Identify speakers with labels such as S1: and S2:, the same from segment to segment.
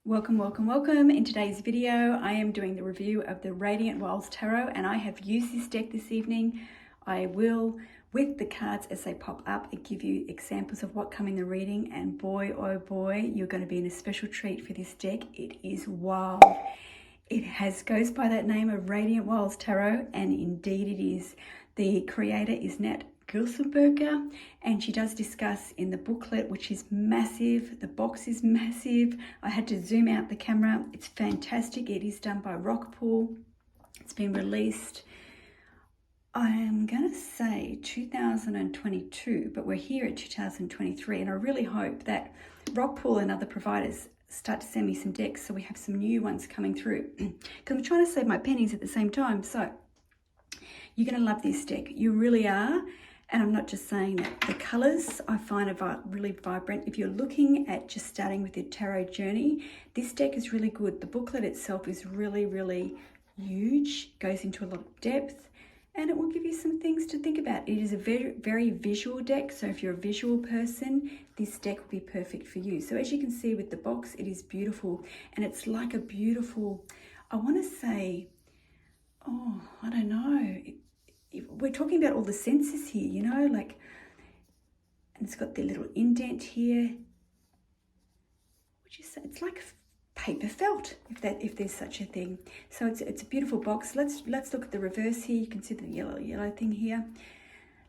S1: Welcome, welcome, welcome. In today's video, I am doing the review of the Radiant Wilds Tarot, and I have used this deck this evening. I will, with the cards as they pop up, give you examples of what come in the reading, and boy, oh boy, you're going to be in a special treat for this deck. It is wild. It goes by that name of Radiant Wilds Tarot, and indeed it is. The creator is Nat Girsberger, and she does discuss in the booklet, which is massive. The box is massive. I had to zoom out the camera. It's fantastic. It is done by Rockpool. It's been released, I am going to say 2022, but we're here at 2023, and I really hope that Rockpool and other providers start to send me some decks so we have some new ones coming through, because I'm trying to save my pennies at the same time. So you're going to love this deck. You really are. And I'm not just saying that. The colors I find are really vibrant. If you're looking at just starting with your tarot journey, this deck is really good. The booklet itself is really, really huge, goes into a lot of depth, and it will give you some things to think about. It is a very, very visual deck. So if you're a visual person, this deck will be perfect for you. So as you can see with the box, it is beautiful. And it's like a beautiful, I want to say, oh, I don't know. We're talking about all the senses here, you know, like, and it's got the little indent here. Would you say it's like paper felt, if there's such a thing? So it's a beautiful box. Let's look at the reverse here. You can see the yellow thing here.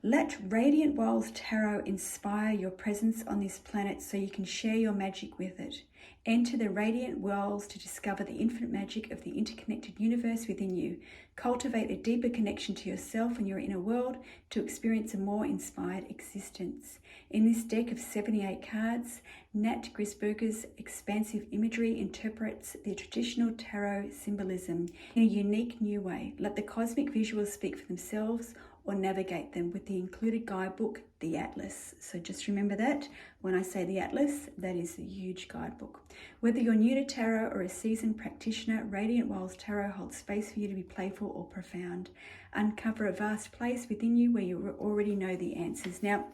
S1: Let Radiant Wilds Tarot inspire your presence on this planet so you can share your magic with it. Enter the Radiant Worlds to discover the infinite magic of the interconnected universe within you. Cultivate a deeper connection to yourself and your inner world to experience a more inspired existence. In this deck of 78 cards, Nat Girsberger's expansive imagery interprets the traditional tarot symbolism in a unique new way. Let the cosmic visuals speak for themselves, or navigate them with the included guidebook, the Atlas. So just remember that when I say the Atlas, that is a huge guidebook. Whether you're new to tarot or a seasoned practitioner, Radiant Wilds Tarot holds space for you to be playful or profound. Uncover a vast place within you where you already know the answers. Now,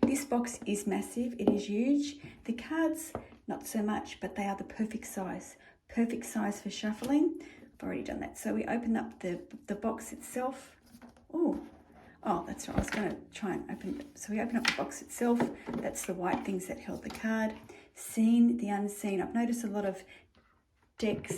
S1: this box is massive, it is huge. The cards, not so much, but they are the perfect size for shuffling. I've already done that. So we open up the box itself. Oh, that's right. I was going to try and open it. So we open up the box itself. That's the white things that held the card. Seen, the unseen. I've noticed a lot of deck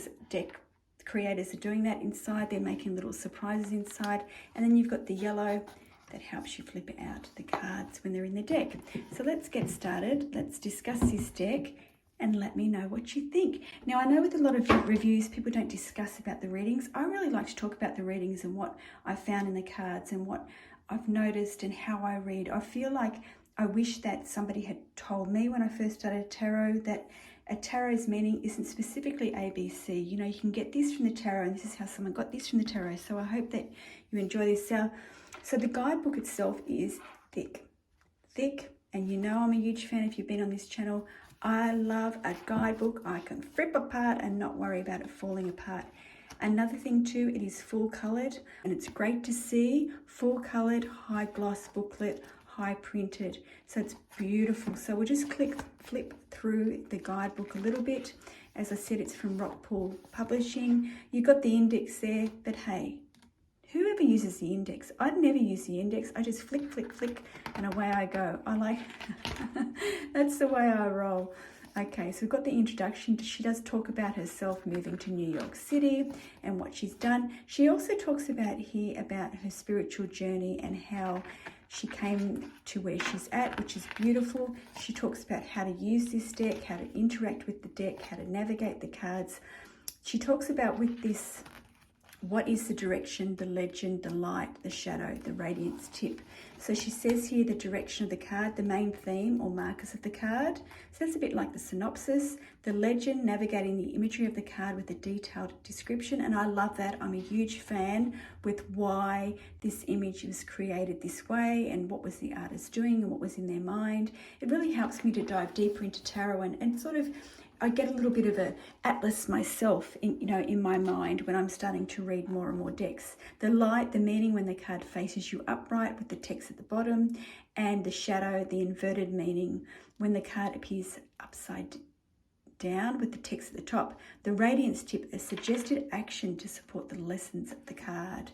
S1: creators are doing that inside. They're making little surprises inside. And then you've got the yellow that helps you flip out the cards when they're in the deck. So let's get started. Let's discuss this deck and let me know what you think. Now, I know with a lot of reviews, people don't discuss about the readings. I really like to talk about the readings and what I found in the cards and what I've noticed and how I read. I feel like I wish that somebody had told me when I first started tarot that a tarot's meaning isn't specifically ABC. You know, you can get this from the tarot, and this is how someone got this from the tarot. So I hope that you enjoy this. So the guidebook itself is thick, and you know I'm a huge fan if you've been on this channel. I love a guidebook I can rip apart and not worry about it falling apart. Another thing too, it is full colored, and it's great to see. Full colored, high gloss booklet, high printed. So it's beautiful. So we'll just flip through the guidebook a little bit. As I said, it's from Rockpool Publishing. You got the index there, but hey, whoever uses the index? I'd never use the index. I just flick, and away I go. I like, that's the way I roll. Okay, so we've got the introduction. She does talk about herself moving to New York City and what she's done. She also talks about here about her spiritual journey and how she came to where she's at, which is beautiful. She talks about how to use this deck, how to interact with the deck, how to navigate the cards. She talks about with this, what is the direction, the legend, the light, the shadow, the radiance tip. So she says here the direction of the card, the main theme or markers of the card. So that's a bit like the synopsis. The legend, navigating the imagery of the card with a detailed description. And I love that. I'm a huge fan with why this image was created this way and what was the artist doing and what was in their mind. It really helps me to dive deeper into tarot and sort of, I get a little bit of a atlas myself in my mind when I'm starting to read more and more decks. The light, the meaning when the card faces you upright with the text at the bottom, and the shadow, the inverted meaning when the card appears upside down with the text at the top. The radiance tip, a suggested action to support the lessons of the card.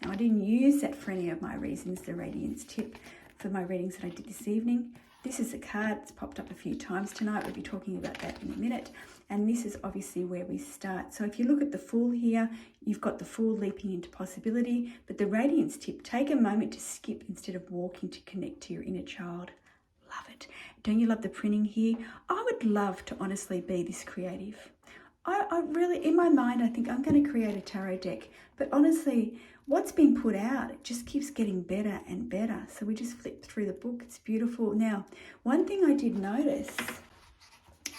S1: Now, I didn't use that for any of my reasons, the radiance tip, for my readings that I did this evening. This is a card that's popped up a few times tonight. We'll be talking about that in a minute. And this is obviously where we start. So if you look at the Fool here, you've got the Fool leaping into possibility. But the radiance tip, take a moment to skip instead of walking to connect to your inner child. Love it. Don't you love the printing here? I would love to honestly be this creative. I really, in my mind, I think I'm going to create a tarot deck. But honestly, what's been put out, it just keeps getting better and better. So we just flipped through the book. It's beautiful. Now, one thing I did notice,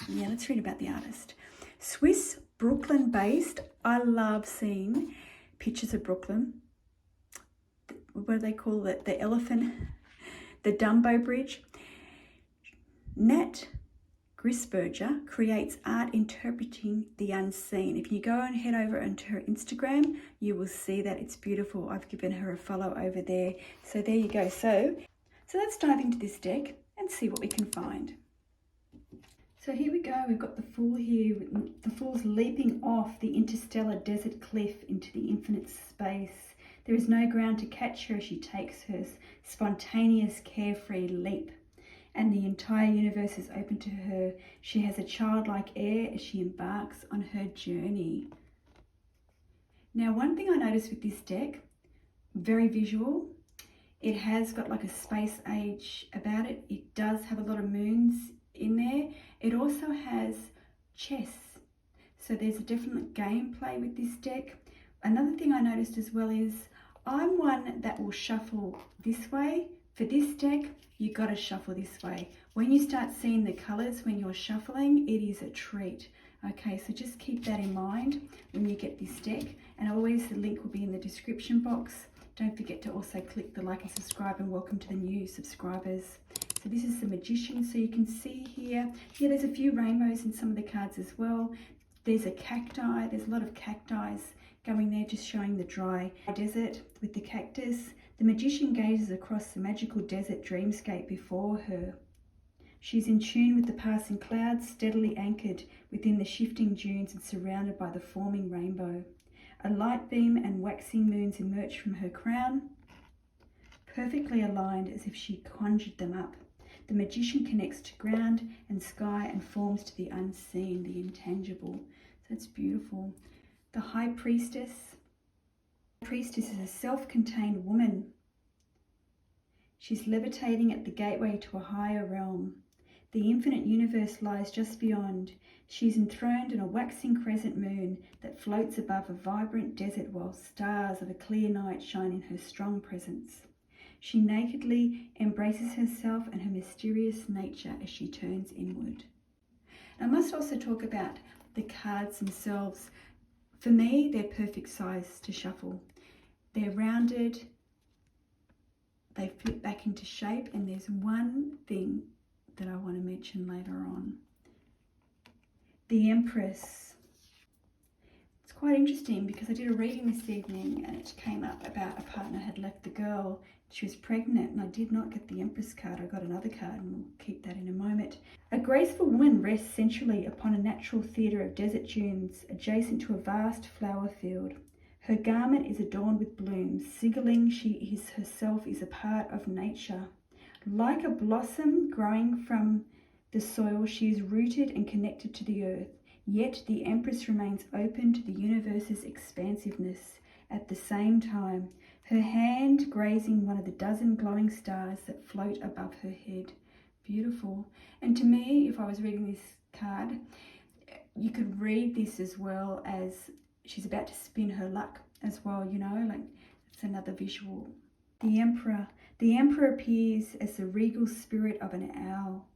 S1: let's read about the artist. Swiss, Brooklyn based. I love seeing pictures of Brooklyn. What do they call it? The elephant, the Dumbo Bridge. Nat Girsberger creates art interpreting the unseen. If you go and head over onto her Instagram, you will see that it's beautiful. I've given her a follow over there. So there you go. So let's dive into this deck and see what we can find. So here we go. We've got the Fool here. The Fool's leaping off the interstellar desert cliff into the infinite space. There is no ground to catch her as she takes her spontaneous, carefree leap. And the entire universe is open to her. She has a childlike air as she embarks on her journey. Now, one thing I noticed with this deck, very visual. It has got like a space age about it. It does have a lot of moons in there. It also has chess. So there's a different gameplay with this deck. Another thing I noticed as well is I'm one that will shuffle this way. For this deck, you got to shuffle this way. When you start seeing the colors when you're shuffling, it is a treat. Okay, so just keep that in mind when you get this deck. And always the link will be in the description box. Don't forget to also click the like and subscribe, and welcome to the new subscribers. So this is the Magician. So you can see here, there's a few rainbows in some of the cards as well. There's a cacti. There's a lot of cacti going there, just showing the dry desert with the cactus. The Magician gazes across the magical desert dreamscape before her. She's in tune with the passing clouds, steadily anchored within the shifting dunes and surrounded by the forming rainbow. A light beam and waxing moons emerge from her crown, perfectly aligned as if she conjured them up. The Magician connects to ground and sky and forms to the unseen, the intangible. So it's beautiful. The High Priestess. Priestess is a self-contained woman. She's levitating at the gateway to a higher realm. The infinite universe lies just beyond. She's enthroned in a waxing crescent moon that floats above a vibrant desert while stars of a clear night shine in her strong presence. She nakedly embraces herself and her mysterious nature as she turns inward. I must also talk about the cards themselves. For me, they're perfect size to shuffle. They're rounded, they flip back into shape, and there's one thing that I want to mention later on. The Empress. It's quite interesting because I did a reading this evening and it came up about a partner had left the girl. She was pregnant, and I did not get the Empress card. I got another card, and we'll keep that in a moment. A graceful woman rests sensually upon a natural theatre of desert dunes adjacent to a vast flower field. Her garment is adorned with blooms, signaling she herself is a part of nature. Like a blossom growing from the soil, she is rooted and connected to the earth. Yet the Empress remains open to the universe's expansiveness. At the same time, her hand grazing one of the dozen glowing stars that float above her head. Beautiful. And to me, if I was reading this card, you could read this as well as she's about to spin her luck as well, like it's another visual. The Emperor. The Emperor appears as the regal spirit of an owl,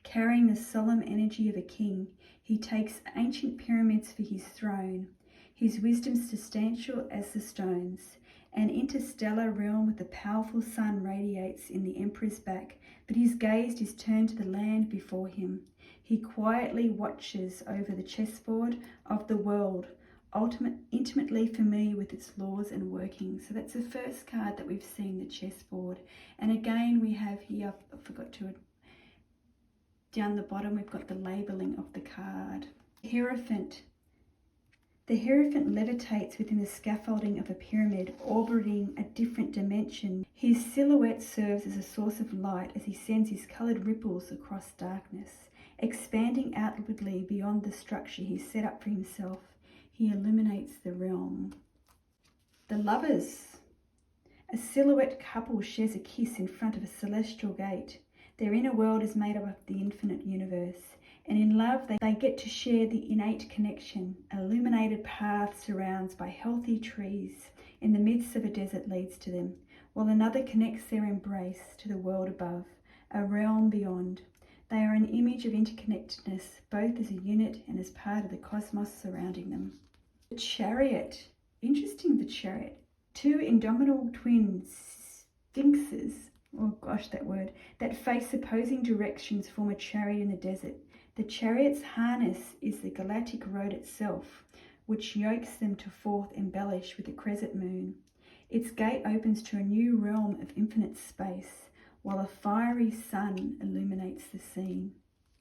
S1: carrying the solemn energy of a king. He takes ancient pyramids for his throne, his wisdom substantial as the stones. An interstellar realm with a powerful sun radiates in the Emperor's back, but his gaze is turned to the land before him. He quietly watches over the chessboard of the world, intimately familiar with its laws and workings. So that's the first card that we've seen, the chessboard. And again, we have here, I forgot to, down the bottom, we've got the labelling of the card. Hierophant. The Hierophant levitates within the scaffolding of a pyramid, orbiting a different dimension. His silhouette serves as a source of light as he sends his coloured ripples across darkness. Expanding outwardly beyond the structure he set up for himself, he illuminates the realm. The Lovers. A silhouette couple shares a kiss in front of a celestial gate. Their inner world is made up of the infinite universe, and in love they get to share the innate connection. An illuminated path surrounded by healthy trees in the midst of a desert leads to them, while another connects their embrace to the world above, a realm beyond. They are an image of interconnectedness, both as a unit and as part of the cosmos surrounding them. The Chariot. Interesting, the Chariot. Two indomitable twin sphinxes, oh gosh, that word, that face opposing directions form a chariot in the desert. The chariot's harness is the galactic road itself, which yokes them to forth embellished with a crescent moon. Its gate opens to a new realm of infinite space, while a fiery sun illuminates the scene.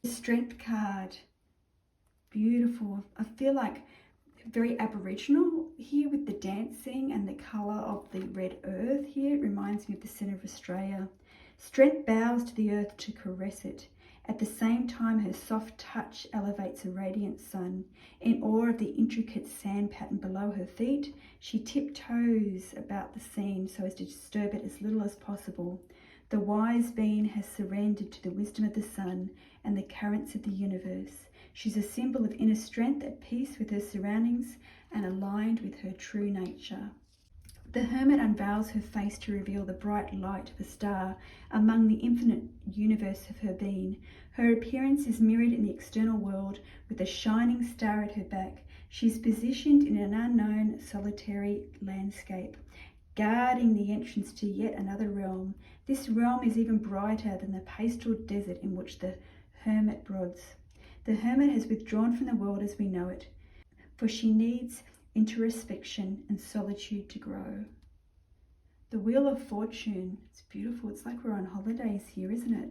S1: The Strength card, beautiful. I feel like very Aboriginal here with the dancing and the colour of the red earth here. It reminds me of the centre of Australia. Strength bows to the earth to caress it. At the same time, her soft touch elevates a radiant sun. In awe of the intricate sand pattern below her feet, she tiptoes about the scene so as to disturb it as little as possible. The wise being has surrendered to the wisdom of the sun and the currents of the universe. She's a symbol of inner strength, at peace with her surroundings and aligned with her true nature. The hermit unveils her face to reveal the bright light of a star among the infinite universe of her being. Her appearance is mirrored in the external world with a shining star at her back. She is positioned in an unknown, solitary landscape, guarding the entrance to yet another realm. This realm is even brighter than the pastel desert in which the hermit brods. The hermit has withdrawn from the world as we know it, for she needs introspection and solitude to grow. The Wheel of Fortune. It's beautiful. It's like we're on holidays here, isn't it?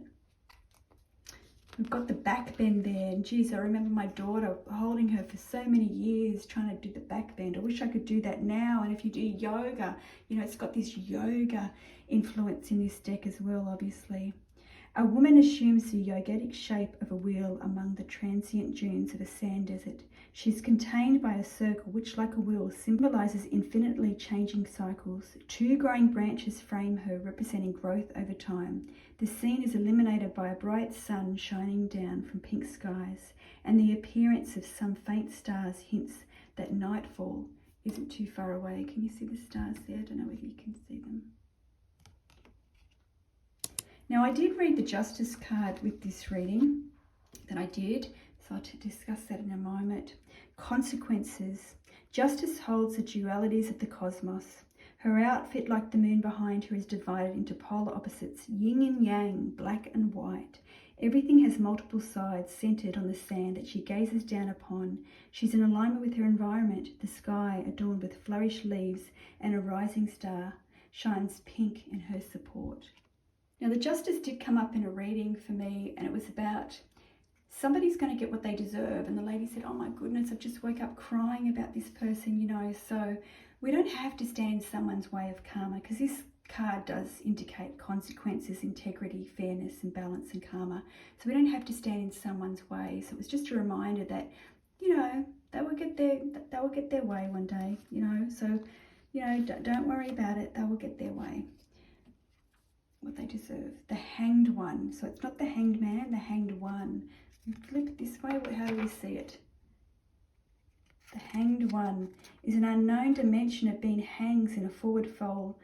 S1: We've got the back bend there, and geez, I remember my daughter holding her for so many years trying to do the back bend. I wish I could do that now. And if you do yoga, you know, it's got this yoga influence in this deck as well, obviously. A woman assumes the yogic shape of a wheel among the transient dunes of a sand desert. She is contained by a circle which, like a wheel, symbolises infinitely changing cycles. Two growing branches frame her, representing growth over time. The scene is illuminated by a bright sun shining down from pink skies, and the appearance of some faint stars hints that nightfall isn't too far away. Can you see the stars there? I don't know whether you can see them. Now, I did read the Justice card with this reading, that I did, so I'll discuss that in a moment. Consequences. Justice holds the dualities of the cosmos. Her outfit, like the moon behind her, is divided into polar opposites, yin and yang, black and white. Everything has multiple sides centered on the sand that she gazes down upon. She's in alignment with her environment. The sky, adorned with flourished leaves and a rising star, shines pink in her support. Now, the Justice did come up in a reading for me, and it was about somebody's going to get what they deserve. And the lady said, oh my goodness, I've just woke up crying about this person, you know. So we don't have to stand in someone's way of karma, because this card does indicate consequences, integrity, fairness and balance and karma. So we don't have to stand in someone's way. So it was just a reminder that, you know, they will get their way one day, you know. So, you know, don't worry about it. They will get their way, what they deserve. The Hanged One. So it's not the Hanged Man, the Hanged One. Flip it this way, how do we see it? The Hanged One is an unknown dimension of being hangs in a forward fold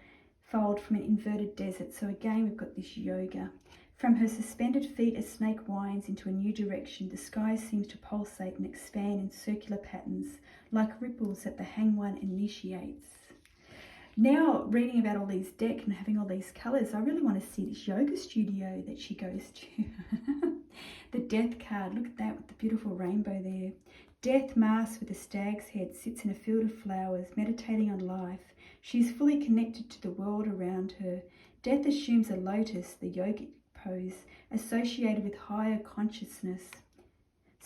S1: from an inverted desert. So again, we've got this yoga. From her suspended feet, a snake winds into a new direction. The sky seems to pulsate and expand in circular patterns, like ripples that the Hanged One initiates. Now, reading about all these decks and having all these colours, I really want to see this yoga studio that she goes to. The Death card, look at that with the beautiful rainbow there. Death, masked with a stag's head, sits in a field of flowers, meditating on life. She is fully connected to the world around her. Death assumes a lotus, the yogic pose, associated with higher consciousness.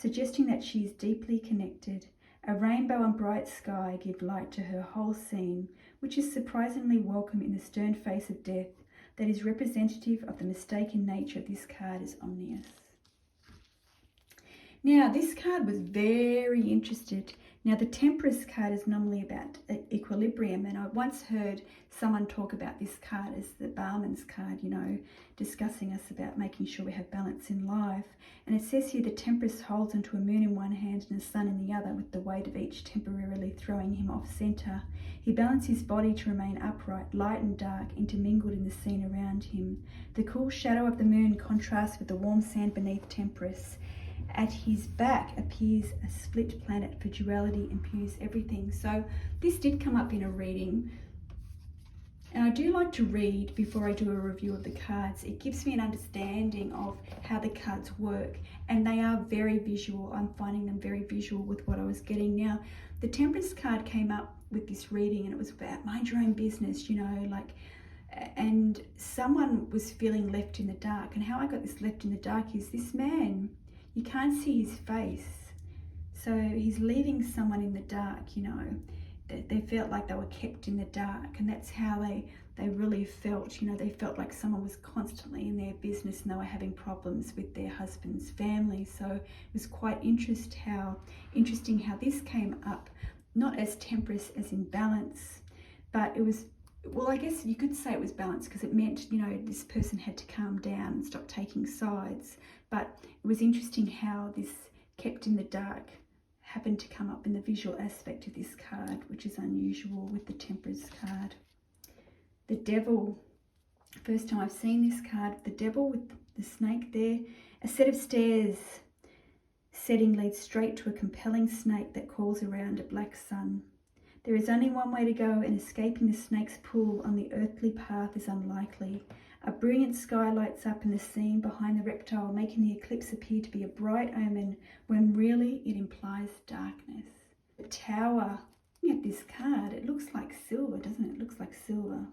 S1: suggesting that she is deeply connected. A rainbow and bright sky give light to her whole scene, which is surprisingly welcome in the stern face of death that is representative of the mistaken nature of this card as ominous. Now, this card was very interested. Now, the Temperance card is normally about equilibrium, and I once heard someone talk about this card as the barman's card, you know, discussing us about making sure we have balance in life. And it says here the Temperance holds onto a moon in one hand and a sun in the other, with the weight of each temporarily throwing him off centre. He balances his body to remain upright, light and dark, intermingled in the scene around him. The cool shadow of the moon contrasts with the warm sand beneath Temperance. At his back appears a split planet, for duality imbues everything. So this did come up in a reading, and I do like to read before I do a review of the cards. It gives me an understanding of how the cards work, and they are very visual. I'm finding them very visual with what I was getting. Now, the Temperance card came up with this reading, and it was about mind your own business, you know, like, and someone was feeling left in the dark. And how I got this left in the dark is this man, you can't see his face, so he's leaving someone in the dark, you know. They felt like they were kept in the dark, and that's how they really felt, you know. They felt like someone was constantly in their business and they were having problems with their husband's family. So it was quite interesting how this came up, not as Temperance as in balance, but it was, well, I guess you could say it was balance, because it meant, you know, this person had to calm down and stop taking sides. But it was interesting how this kept in the dark happened to come up in the visual aspect of this card, which is unusual with the Temperance card. The Devil, first time I've seen this card, the Devil with the snake there. A set of stairs setting leads straight to a compelling snake that calls around a black sun. There is only one way to go, and escaping the snake's pull on the earthly path is unlikely. A brilliant sky lights up in the scene behind the reptile, making the eclipse appear to be a bright omen when really it implies darkness. The Tower, looking at this card, it looks like silver, doesn't it? It looks like silver.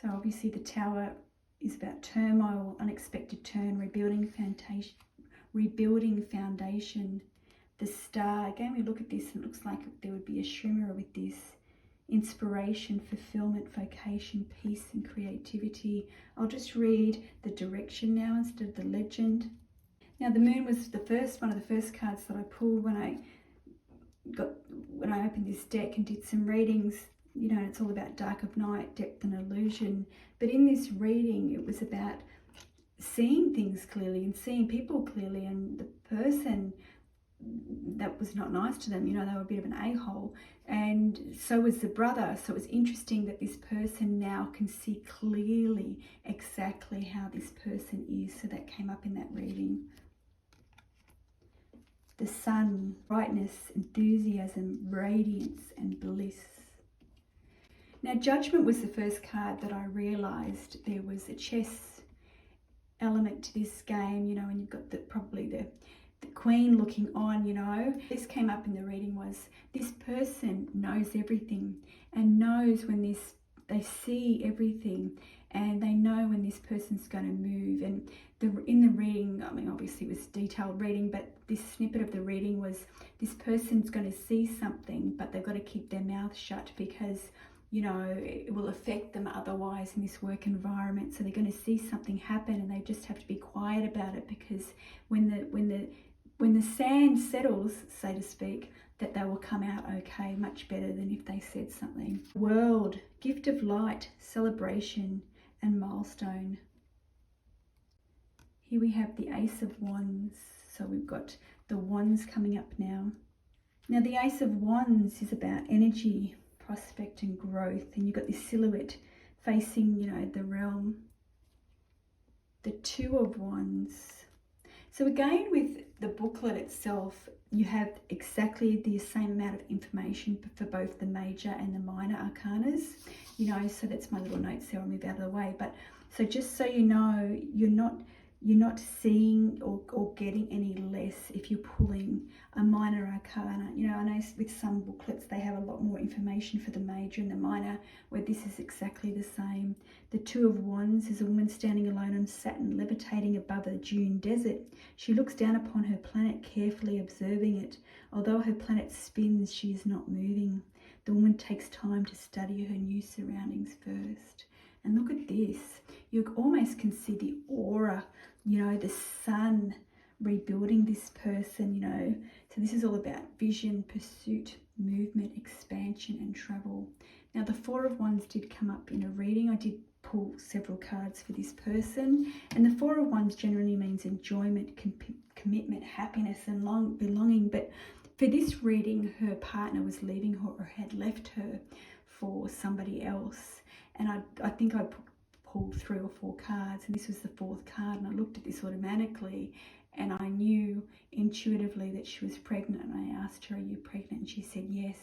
S1: So obviously the Tower is about turmoil, unexpected turn, rebuilding foundation. The Star, again we look at this and it looks like there would be a shimmer with this. Inspiration, fulfillment, vocation, peace and creativity. I'll just read the direction now instead of the legend. Now the Moon was one of the first cards that I pulled when I opened this deck and did some readings. You know, it's all about dark of night, depth and illusion. But in this reading, it was about seeing things clearly and seeing people clearly, and the person that was not nice to them, you know, they were a bit of an a-hole, and so was the brother. So it was interesting that this person now can see clearly exactly how this person is. So that came up in that reading. The Sun, brightness, enthusiasm, radiance and bliss. Now Judgment was the first card that I realised there was a chess element to this game, you know, and you've got probably the Queen looking on, you know. This came up in the reading was this person knows everything and knows when they see everything, and they know when this person's going to move. And in the reading, I mean, obviously it was detailed reading, but this snippet of the reading was this person's going to see something, but they've got to keep their mouth shut because, you know, it will affect them otherwise in this work environment. So they're going to see something happen and they just have to be quiet about it, because when the sand settles, so to speak, that they will come out okay, much better than if they said something. World, gift of light, celebration and milestone. Here we have the Ace of Wands. So we've got the Wands coming up now. Now the Ace of Wands is about energy, prospect and growth, and you've got this silhouette facing, you know, the realm. The Two of Wands. So again, with the booklet itself, you have exactly the same amount of information for both the major and the minor arcanas, you know, so that's my little notes there. I'll move out of the way. But so just so you know, you're not you're not seeing or getting any less if you're pulling a minor arcana. You know, I know with some booklets they have a lot more information for the major and the minor, where this is exactly the same. The Two of Wands is a woman standing alone on Saturn, levitating above a dune desert. She looks down upon her planet, carefully observing it. Although her planet spins, she is not moving. The woman takes time to study her new surroundings first. And look at this. You almost can see the aura, you know, the sun rebuilding this person, you know. So this is all about vision, pursuit, movement, expansion and travel. Now the Four of Wands did come up in a reading. I did pull several cards for this person. And the Four of Wands generally means enjoyment, commitment, happiness and belonging. But for this reading, her partner was leaving her or had left her for somebody else. And I think I pulled 3 or 4 cards, and this was the 4th card, and I looked at this automatically and I knew intuitively that she was pregnant, and I asked her, are you pregnant? And she said yes,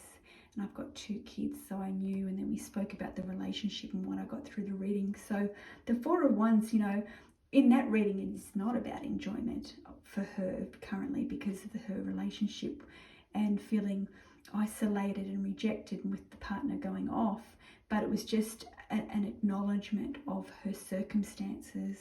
S1: and I've got 2 kids, so I knew. And then we spoke about the relationship and what I got through the reading. So the Four of Wands, you know, in that reading it is not about enjoyment for her currently because of her relationship and feeling isolated and rejected with the partner going off, but it was just an acknowledgement of her circumstances.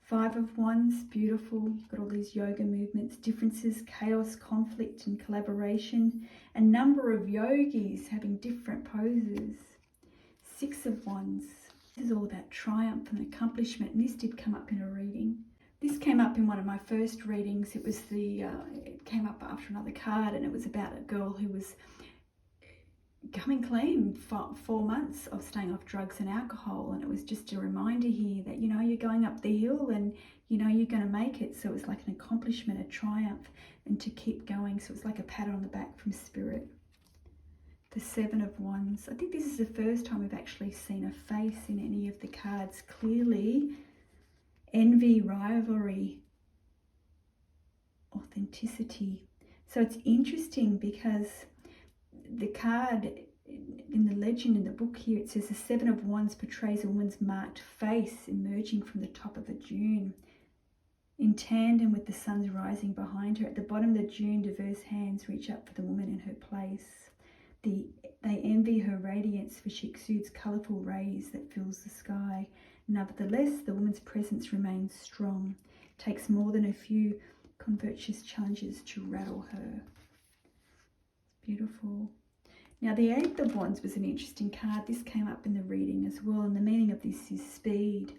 S1: 5 of Wands, beautiful. You've got all these yoga movements, differences, chaos, conflict and collaboration. A number of yogis having different poses. 6 of Wands. This is all about triumph and accomplishment, and this did come up in a reading. This came up in one of my first readings. It was it came up after another card, and it was about a girl who was coming clean for 4 months of staying off drugs and alcohol. And it was just a reminder here that, you know, you're going up the hill and, you know, you're going to make it. So it was like an accomplishment, a triumph, and to keep going. So it's like a pat on the back from spirit. The 7 of Wands. I think this is the first time we've actually seen a face in any of the cards clearly. Envy, rivalry, authenticity. So it's interesting because the card in the legend in the book here, it says the 7 of Wands portrays a woman's marked face emerging from the top of a dune in tandem with the sun's rising behind her. At the bottom of the dune, diverse hands reach up for the woman in her place. They envy her radiance, for she exudes colourful rays that fills the sky. Nevertheless, the woman's presence remains strong. It takes more than a few convertious challenges to rattle her. Beautiful. Now the 8 of Wands was an interesting card. This came up in the reading as well, and the meaning of this is speed,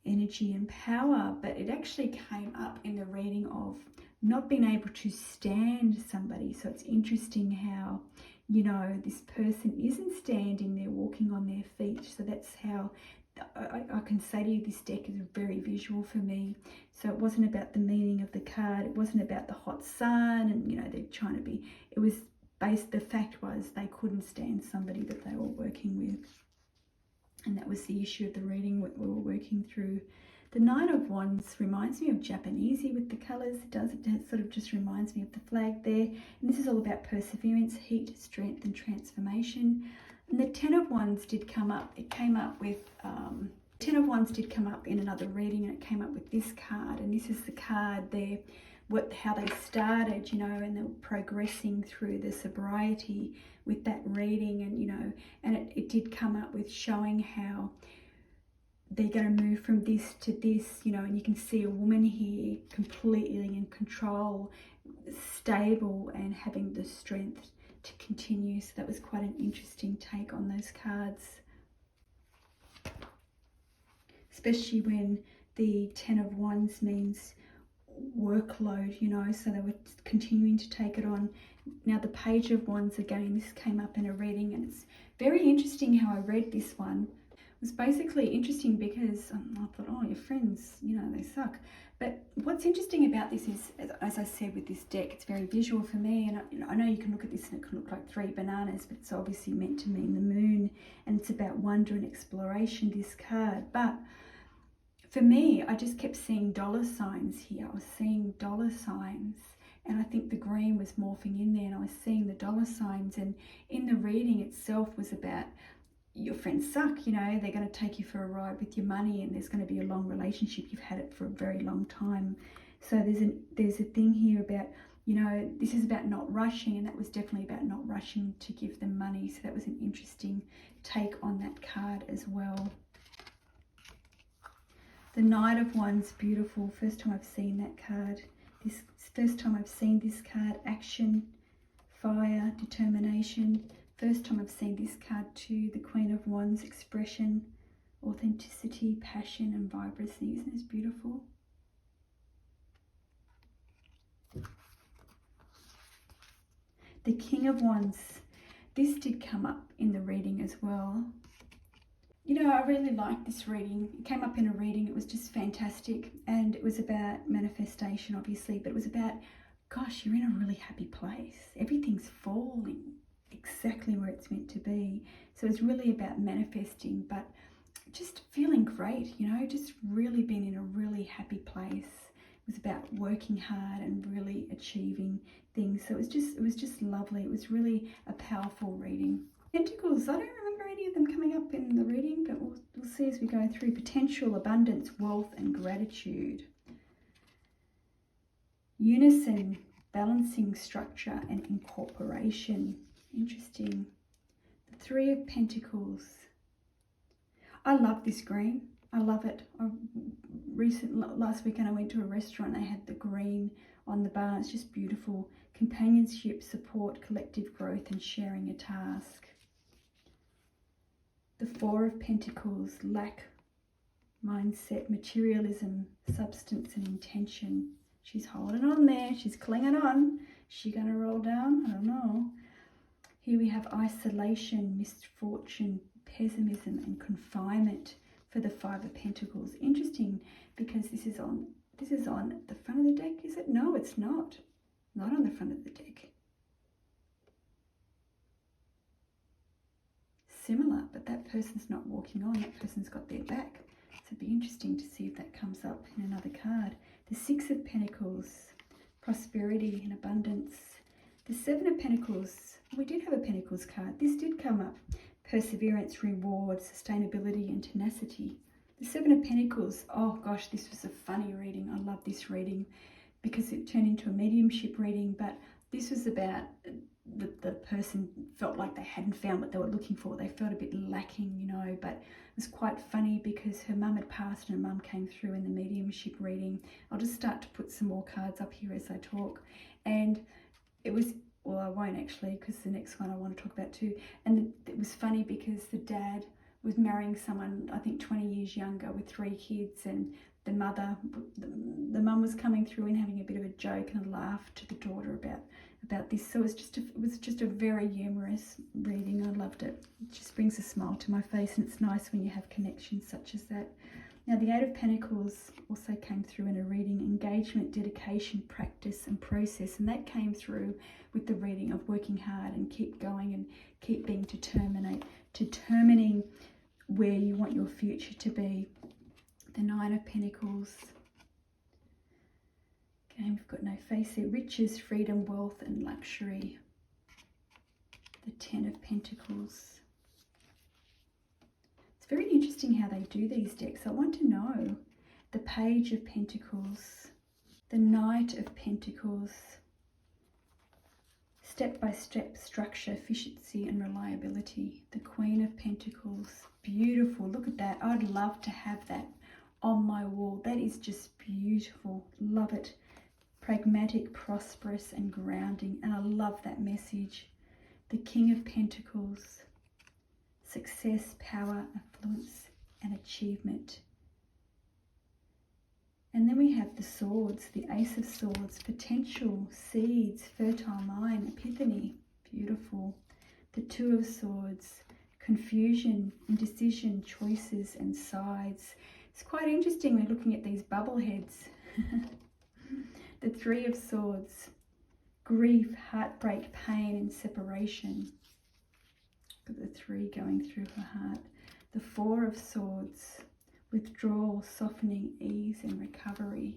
S1: energy and power, but it actually came up in the reading of not being able to stand somebody. So it's interesting how, you know, this person isn't standing, they're walking on their feet. So that's how I can say to you, this deck is very visual for me. So it wasn't about the meaning of the card, it wasn't about the hot sun and, you know, they're trying to be, it was based, the fact was they couldn't stand somebody that they were working with, and that was the issue of the reading we were working through. The 9 of Wands reminds me of Japanesey with the colours. It sort of just reminds me of the flag there. And this is all about perseverance, heat, strength and transformation. And the 10 of Wands did come up. It came up with 10 of Wands did come up in another reading, and it came up with this card. And this is the card there, how they started, you know, and they were progressing through the sobriety with that reading. And, you know, and it did come up with showing how they're going to move from this to this, you know, and you can see a woman here completely in control, stable and having the strength to continue. So that was quite an interesting take on those cards, especially when the 10 of Wands means workload, you know, so they were continuing to take it on. Now the Page of Wands, again, this came up in a reading, and it's very interesting how I read this one. It was basically interesting because I thought, oh, your friends, you know, they suck. But what's interesting about this is, as I said with this deck, it's very visual for me. And I know you can look at this and it can look like 3 bananas, but it's obviously meant to mean the moon. And it's about wonder and exploration, this card. But for me, I just kept seeing dollar signs here. I was seeing dollar signs. And I think the green was morphing in there, and I was seeing the dollar signs. And in the reading itself was about your friends suck, you know, they're going to take you for a ride with your money, and there's going to be a long relationship. You've had it for a very long time. So there's a thing here about, you know, this is about not rushing, and that was definitely about not rushing to give them money. So that was an interesting take on that card as well. The Knight of Wands, beautiful. First time I've seen that card. This first time I've seen this card. Action, fire, determination. First time I've seen this card too. The Queen of Wands, expression, authenticity, passion and vibrancy. Isn't this beautiful? The King of Wands. This did come up in the reading as well. You know, I really liked this reading. It came up in a reading. It was just fantastic. And it was about manifestation, obviously. But it was about, gosh, you're in a really happy place. Everything's falling exactly where it's meant to be. So it's really about manifesting, but just feeling great, you know, just really being in a really happy place. It was about working hard and really achieving things. So it was just lovely. It was really a powerful reading. Pentacles, I don't remember any of them coming up in the reading, but we'll see as we go through. Potential, abundance, wealth and gratitude. Unison, balancing, structure and incorporation. Interesting. The Three of Pentacles. I love this green. I love it. Last weekend I went to a restaurant. They had the green on the bar. It's just beautiful. Companionship, support, collective growth and sharing a task. The Four of Pentacles. Lack, mindset, materialism, substance and intention. She's holding on there. She's clinging on. Is she going to roll down? I don't know. Here we have isolation, misfortune, pessimism and confinement for the Five of Pentacles. Interesting, because this is on the front of the deck, is it? No, it's not. Not on the front of the deck. Similar, but that person's not walking on. That person's got their back. So it'd be interesting to see if that comes up in another card. The Six of Pentacles, prosperity and abundance. The Seven of Pentacles, we did have a Pentacles card. This did come up. Perseverance, reward, sustainability and tenacity. The Seven of Pentacles, oh gosh, this was a funny reading. I love this reading because it turned into a mediumship reading, but this was about the person felt like they hadn't found what they were looking for. They felt a bit lacking, you know, but it was quite funny because her mum had passed and her mum came through in the mediumship reading. I'll just start to put some more cards up here as I talk. And it was, well, I won't actually, because the next one I want to talk about too. And it was funny because the dad was marrying someone, I think 20 years younger with 3 kids, and the mother, the mum was coming through and having a bit of a joke and a laugh to the daughter about this. So it was just a very humorous reading. I loved it. It just brings a smile to my face, and it's nice when you have connections such as that. Now, the Eight of Pentacles also came through in a reading. Engagement, dedication, practice and process. And that came through with the reading of working hard and keep going and keep being determining where you want your future to be. The Nine of Pentacles. Again, we've got no face there. Riches, freedom, wealth and luxury. The Ten of Pentacles. Very interesting how they do these decks. I want to know. The Page of Pentacles, the Knight of Pentacles, step-by-step structure, efficiency and reliability. The Queen of Pentacles, beautiful. Look at that. I'd love to have that on my wall. That is just beautiful. Love it. Pragmatic, prosperous and grounding. And I love that message. The King of Pentacles, success, power, affluence and achievement. And then we have the swords, the Ace of Swords, potential, seeds, fertile mind, epiphany, beautiful. The Two of Swords, confusion, indecision, choices and sides. It's quite interesting when looking at these bubble heads. The Three of Swords, grief, heartbreak, pain and separation. Look at the 3 going through her heart. The Four of Swords, withdrawal, softening, ease and recovery.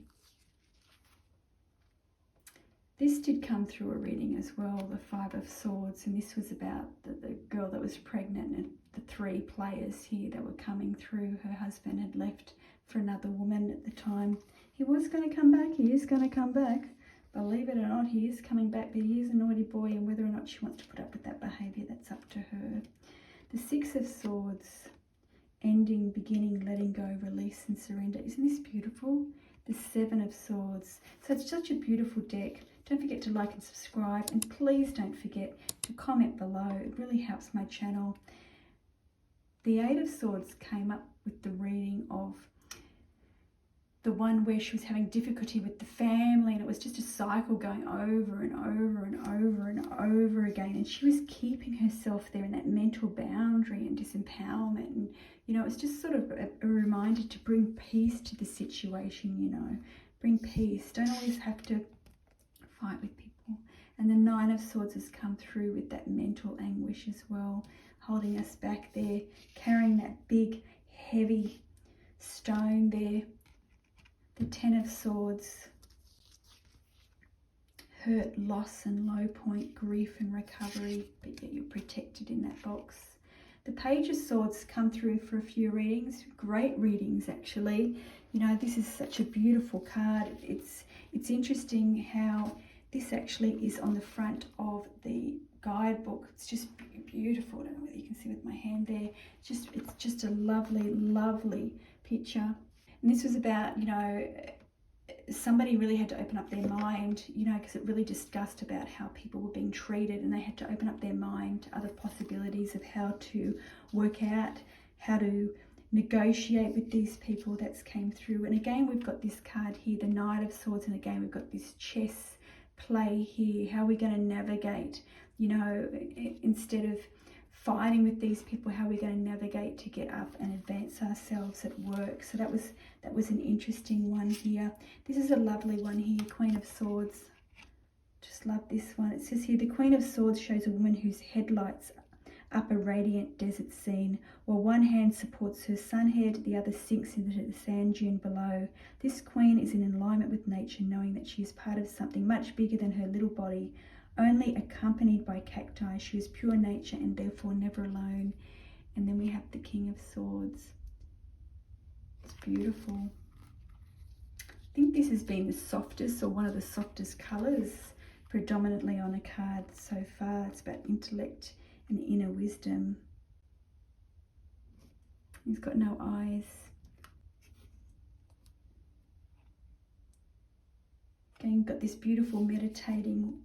S1: This did come through a reading as well, the Five of Swords, and this was about the girl that was pregnant and the three players here that were coming through. Her husband had left for another woman at the time. He was going to come back. He is going to come back. Believe it or not, he is coming back, but he is a naughty boy, and whether or not she wants to put up with that behaviour, that's up to her. The Six of Swords, ending, beginning, letting go, release and surrender. Isn't this beautiful? The Seven of Swords. So it's such a beautiful deck. Don't forget to like and subscribe, and please don't forget to comment below. It really helps my channel. The Eight of Swords came up with the reading of the one where she was having difficulty with the family, and it was just a cycle going over and over and over and over again, and she was keeping herself there in that mental boundary and disempowerment. And you know, it's just sort of a reminder to bring peace to the situation. You know, bring peace. Don't always have to fight with people. And the Nine of Swords has come through with that mental anguish as well, holding us back there, carrying that big heavy stone there. The Ten of Swords, hurt, loss and low point, grief and recovery, but yet you're protected in that box. The Page of Swords come through for a few readings, great readings actually. You know, this is such a beautiful card. It's interesting how this actually is on the front of the guidebook. It's just beautiful. I don't know whether you can see with my hand there. It's just a lovely, lovely picture. And this was about, you know, somebody really had to open up their mind, you know, because it really discussed about how people were being treated, and they had to open up their mind to other possibilities of how to work out, how to negotiate with these people. That's came through. And again, we've got this card here, the Knight of Swords, and again, we've got this chess play here. How are we going to navigate, you know, instead of fighting with these people, how we're going to navigate to get up and advance ourselves at work. So that was an interesting one here. This is a lovely one here, Queen of Swords. Just love this one. It says here, the Queen of Swords shows a woman whose head lights up a radiant desert scene, while one hand supports her sun head, the other sinks into the sand dune below. This queen is in alignment with nature, knowing that she is part of something much bigger than her little body. Only accompanied by cacti, she is pure nature and therefore never alone. And then we have the King of Swords. It's beautiful. I think this has been the softest, or one of the softest colours predominantly on a card so far. It's about intellect and inner wisdom. He's got no eyes. Again, you've got this beautiful meditating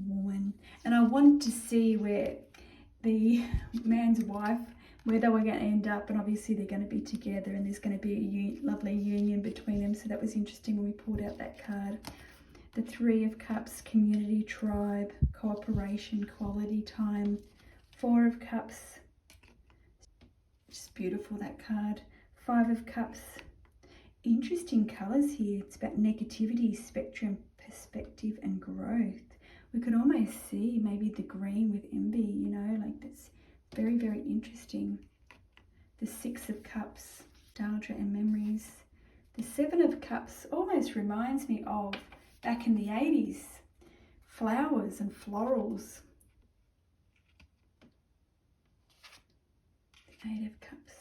S1: woman, and I want to see where the man's wife, where they were going to end up, and obviously they're going to be together, and there's going to be a lovely union between them. So that was interesting when we pulled out that card. The Three of Cups, community, tribe, cooperation, quality time. Four of Cups, just beautiful, that card. Five of Cups, interesting colours here. It's about negativity, spectrum, perspective and growth. We could almost see maybe the green with envy, you know, like that's very, very interesting. The Six of Cups, nostalgia and memories. The Seven of Cups almost reminds me of back in the 80s, flowers and florals. The Eight of Cups.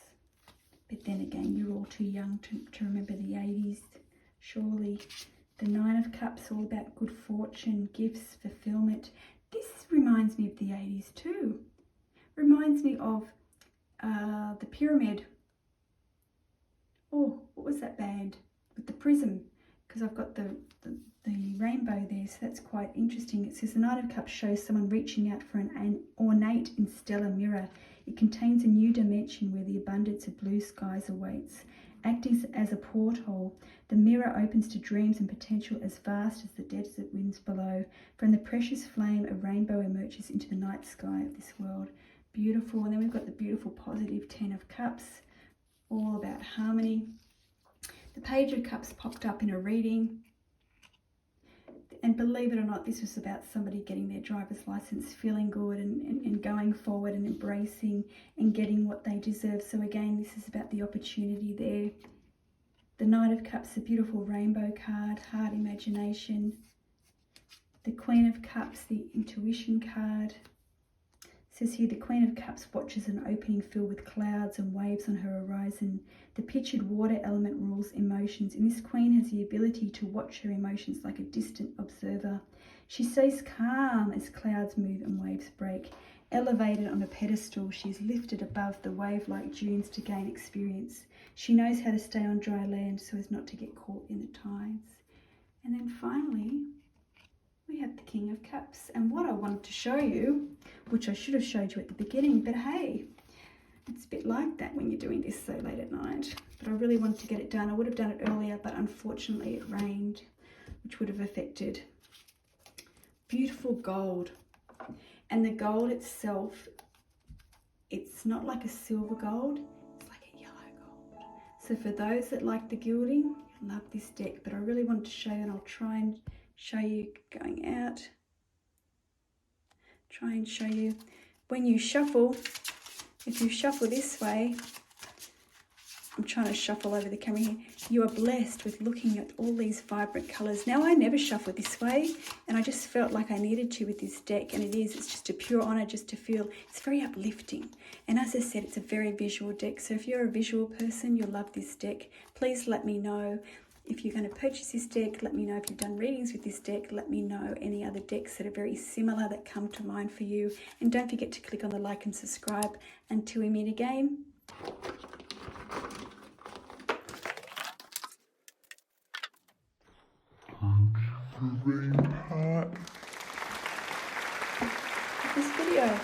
S1: But then again, you're all too young to remember the 80s, surely. The Nine of Cups, all about good fortune, gifts, fulfillment. This reminds me of the 80s too. Reminds me of the Pyramid. Oh, what was that band? With the prism, because I've got the rainbow there, so that's quite interesting. It says the Knight of Cups shows someone reaching out for an ornate and stellar mirror. It contains a new dimension where the abundance of blue skies awaits. Acting as a porthole, the mirror opens to dreams and potential as vast as the desert winds below. From the precious flame, a rainbow emerges into the night sky of this world. Beautiful. And then we've got the beautiful positive Ten of Cups, all about harmony. The Page of Cups popped up in a reading. And believe it or not, this was about somebody getting their driver's license, feeling good and going forward and embracing and getting what they deserve. So again, this is about the opportunity there. The Knight of Cups, a beautiful rainbow card, heart, imagination. The Queen of Cups, the intuition card. says here, the Queen of Cups watches an opening filled with clouds and waves on her horizon. The pictured water element rules emotions, and this Queen has the ability to watch her emotions like a distant observer. She stays calm as clouds move and waves break. Elevated on a pedestal, she is lifted above the wave-like dunes to gain experience. She knows how to stay on dry land so as not to get caught in the tides. And then finally, we have the King of Cups. And what I wanted to show you, which I should have showed you at the beginning, but hey, it's a bit like that when you're doing this so late at night. But I really wanted to get it done. I would have done it earlier, but unfortunately it rained, which would have affected. Beautiful gold. And the gold itself, it's not like a silver gold, it's like a yellow gold. So for those that like the gilding, you'll love this deck. But I really wanted to show you, and I'll try and show you going out. Try and show you when you shuffle. If you shuffle this way, I'm trying to shuffle over the camera here, you are blessed with looking at all these vibrant colours. Now, I never shuffle this way, and I just felt like I needed to with this deck, and it's just a pure honour just to feel, it's very uplifting. And as I said, it's a very visual deck, so if you're a visual person, you'll love this deck. Please let me know if you're going to purchase this deck. Let me know if you've done readings with this deck. Let me know any other decks that are very similar that come to mind for you. And don't forget to click on the like and subscribe. Until we meet again. This video.